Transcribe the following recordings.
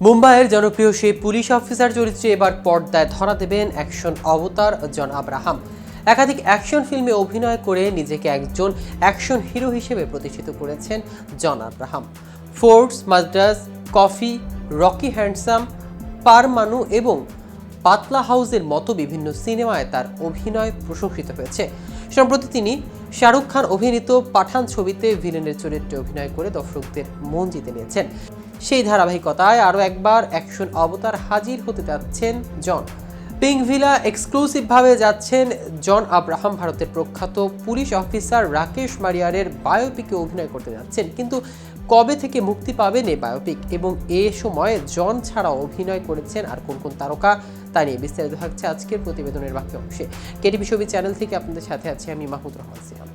মুম্বাইয়ের জনপ্রিয় সেই পুলিশ অফিসার চরিত্রে এবার পর্দায় ধরা দেবেন অ্যাকশন অবতার জন আব্রাহাম। একাধিক অ্যাকশন ফিল্মে অভিনয় করে নিজেকে একজন অ্যাকশন হিরো হিসেবে প্রতিষ্ঠিত করেছেন John Abraham. Force Madras, cafe, Rocky Handsome, Parmanu এবং পাতলা হাউসের মতো বিভিন্ন সিনেমায় তার অভিনয় প্রশংসিত হয়েছে। সম্প্রতি তিনি শাহরুখ খান অভিনীত পাঠান ছবিতে ভিলেনের চরিত্রে অভিনয় করে দর্শকদের মন জিতে নিয়েছেন। সেই ধারাবাহিকতায় আরও একবার অ্যাকশন অবতার হাজির হতে যাচ্ছেন জন। পিঙ্ক ভিলা এক্সক্লুসিভভাবে যাচ্ছেন জন আব্রাহাম ভারতের প্রখ্যাত পুলিশ অফিসার রাকেশ মারিয়ারের বায়োপিকে অভিনয় করতে যাচ্ছেন। কিন্তু কবে থেকে মুক্তি পাবেন এই বায়োপিক এবং এ সময় জন ছাড়াও অভিনয় করেছেন আর কোন কোন তারকা, তা নিয়ে বিস্তারিত থাকছে আজকের প্রতিবেদনের বাকি অংশে। কেটিভি ছবি চ্যানেল থেকে আপনাদের সাথে আছি আমি মাহমুদ রহমান সিয়াম।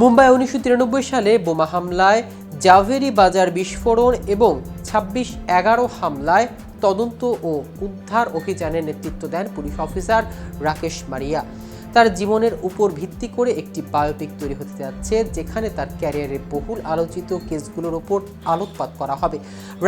মুম্বাই 1993 সালে বোমা হামলায় জাভেরি বাজার বিস্ফোরণ এবং 26/11 হামলায় তদন্ত ও উদ্ধার অভিযানের নেতৃত্ব দেন পুলিশ অফিসার রাকেশ মারিয়া। তার জীবনের উপর ভিত্তি করে একটি বায়োপিক তৈরি হতে যাচ্ছে, যেখানে তার ক্যারিয়ারের বহুল আলোচিত কেসগুলোর উপর আলোকপাত করা হবে।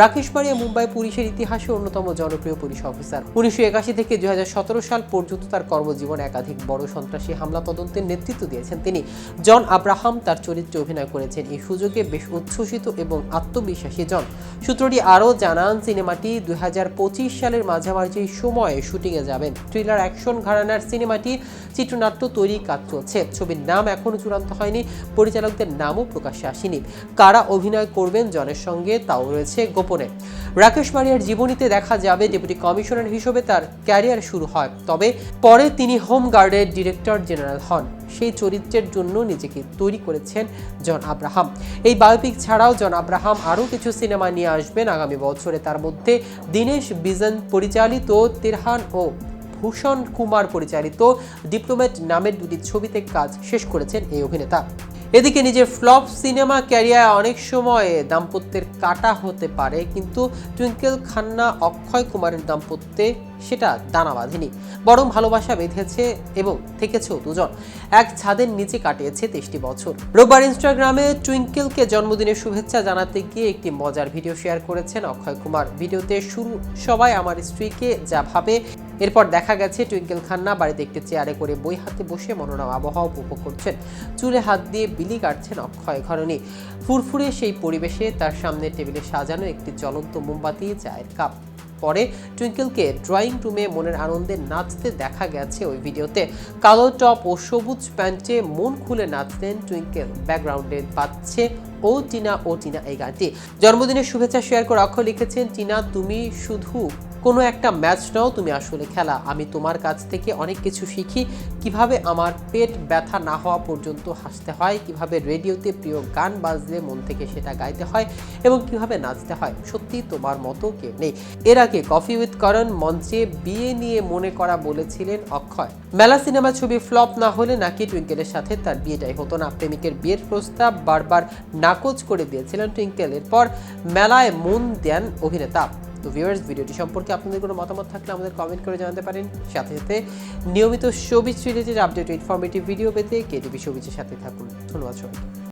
রাকেশ মারিয়া মুম্বাই পুলিশের ইতিহাসে অন্যতম জনপ্রিয় পুলিশ অফিসার। 1981 থেকে 2017 সাল পর্যন্ত তার কর্মজীবনে একাধিক বড় সন্ত্রাসী হামলা তদন্তের নেতৃত্ব দিয়েছেন তিনি। জন আব্রাহাম তার চরিত্রে অভিনয় করেছেন। এই সুযোগে বেশ উচ্ছ্বসিত এবং আত্মবিশ্বাসী জন। সূত্রটি আরও জানান, সিনেমাটি 2025 সালের মাঝামাঝি সময়ে শুটিংয়ে যাবেন। থ্রিলার অ্যাকশন ঘরানার সিনেমাটি চিত্রনাট্য তৈরি কাজ চলছে। ছবির নাম এখনও চূড়ান্ত হয়নি, পরিচালকদের নামও প্রকাশ্যে আসেনি। কারা অভিনয় করবেন জনের সঙ্গে তাও রয়েছে গোপনে। রাকেশ মারিয়ার জীবনীতে দেখা যাবে ডেপুটি কমিশনার হিসেবে তার ক্যারিয়ার শুরু হয়, তবে পরে তিনি হোম গার্ডের ডিরেক্টর জেনারেল হন। সেই চরিত্রের জন্য নিজেকে তৈরি করেছেন জন আব্রাহাম। এই বায়োপিক ছাড়াও জন আব্রাহাম আরও কিছু সিনেমা নিয়ে আসবেন আগামী বছরে। তার মধ্যে দীনেশ বিজন পরিচালিত তিরহান ও ভূষণ কুমার পরিচালিত ডিপ্লোম্যাট নামের দুটি ছবিতে কাজ শেষ করেছেন এই অভিনেতা। এদিকে নিজের ফ্লপ সিনেমা ক্যারিয়ার অনেক সময় দাম্পত্যের কাটা হতে পারে, কিন্তু টুইঙ্কেল খান্না অক্ষয় কুমারের দাম্পত্যে সেটা দানা বাঁধেনি, বরং ভালোবাসা বেঁধেছে এবং থেকেছেও দুজন। এক ছাদের নিচে কাটিয়েছে 23টি বছর। রোববার ইনস্টাগ্রামে টুইঙ্কেলকে জন্মদিনের শুভেচ্ছা জানাতে গিয়ে একটি মজার ভিডিও শেয়ার করেছেন অক্ষয় কুমার। ভিডিওতে শুরু সবাই আমার স্ত্রীকে যা ভাবে। এরপর দেখা গেছে টুইঙ্কেল খান্না বাড়িতে একটি চেয়ারে করে বই হাতে বসে মনোরম আবহাওয়া উপভোগ করছেন। চুলে হাত দিয়ে বিলি কাটছেন অক্ষয় ঘরণী। ফুরফুরে সেই পরিবেশে তার সামনে টেবিলে সাজানো একটি জ্বলন্ত মোমবাতি, চায়ের কাপ। পরে টুইঙ্কেলকে ড্রয়িং রুমে মনের আনন্দে নাচতে দেখা গেছে ওই ভিডিওতে। কালো টপ ও সবুজ প্যান্টে মন খুলে নাচতেন টুইঙ্কেল। ব্যাকগ্রাউন্ডে বাজছে ও টিনা এই গানটি। জন্মদিনের শুভেচ্ছা শেয়ার করে অক্ষয় লিখেছেন, টিনা তুমি শুধু কোনো একটা ম্যাচ নাও, তুমি আসলে খেলা। আমি তোমার কাছ থেকে অনেক কিছু শিখি, কিভাবে আমার পেট ব্যথা না হওয়া পর্যন্ত হাসতে হয়, কিভাবে রেডিওতে প্রিয় গান বাজলে মন থেকে সেটা গাইতে হয় এবং কিভাবে নাচতে হয়। সত্যি তোমার মতো কেউ নেই। এর আগে কফি উইথ করণ মঞ্চে বিয়ে নিয়ে মনে করা বলেছিলেন অক্ষয়। মেলা সিনেমা ছবি ফ্লপ না হলে নাকি টুইঙ্কেলের সাথে তার বিয়েটাই হতো না। প্রেমিকের বিয়ের প্রস্তাব বারবার নাকচ করে দিয়েছিলেন টুইঙ্কেল। এরপর মেলায় মন দেন অভিনেতা। তো ভিউয়ার্স, ভিডিওটি সম্পর্কে আপনাদের কোনো মতামত থাকলে আমাদের কমেন্ট করে জানাতে পারেন। সাথে সাথে নিয়মিত showbiz related update informative video পেতে কেটিভি শোবিজের সাথে থাকুন। ধন্যবাদ সবাইকে।